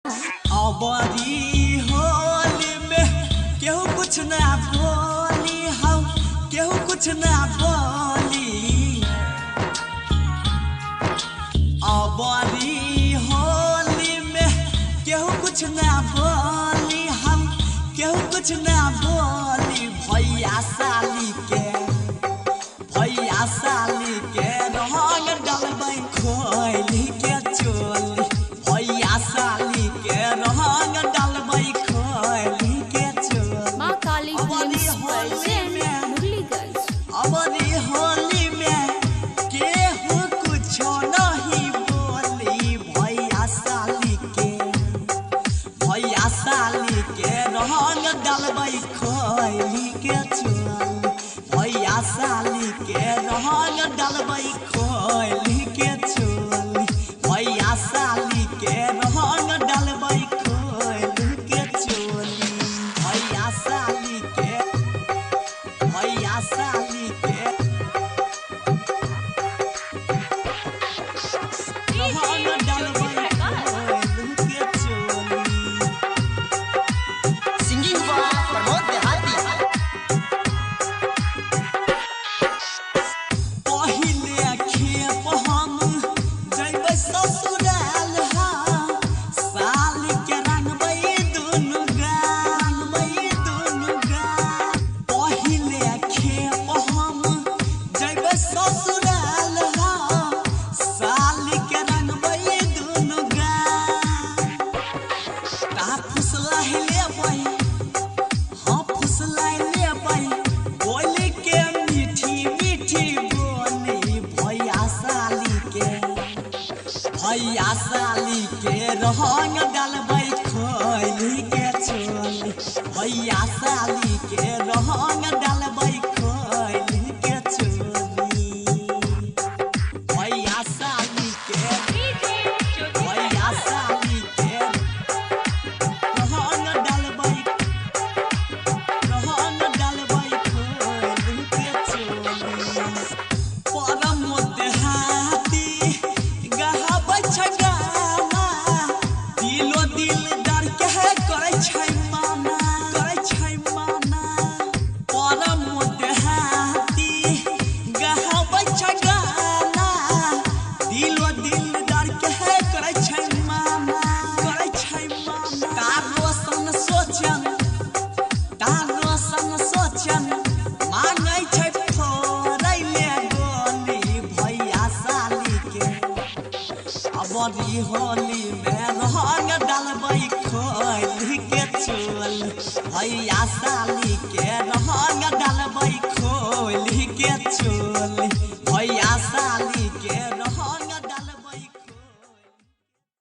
अबरी होली में केहू कुछ ना बोली, हम केहू कुछ ना बोली। अबरी होली में केहू कुछ ना बोली, हम केहू कुछ ना बोली। भैया साली के रंग डालबै खोली के चोली। भैया साली के रंग डालबै खोली के चोली। माँ काली फिल्म्स present मुरलीगंज। अबरी होली में केहू कुछो नहीं बोली। भैया साली के रंग डालबै खोली के चोली। भैया साली के रंग डालबै खोली के चोली। भैया साली के रंग डालबै खोली के चोली। भैया साली के रंग डालबै खोली के चोली। सिंगिंग बाय प्रमोद देहाती। पहिले खेप हम जइबै ससुराल, साल के रंगबै दुनु गाल। पहिले खेप हम जइबै ससुराल, साल के रंगबै दुनु गाल। ता फुसलाहि लेबै, हाँ फुसलाहि लेबै, बोली के मीठी मीठी बोली। भैया साली के रंग डालबै खोली के चोली। भैया साली के रंग डालबै खोली के चोली। भैया साली के रंग डालबै खोली के चोली। परम देहाती गहाबै छै गाना, दिलो दिलदार के करै छै माना। परम देहाती गहाबै छै गाना, दिलो दिलदार के करै छै माना। तारो सोचन मांगै छै फोड़ै ले गोली। भैया साली के अबरी होली में रंग डालबै खोली के चोली। भैया साली के रंग डाल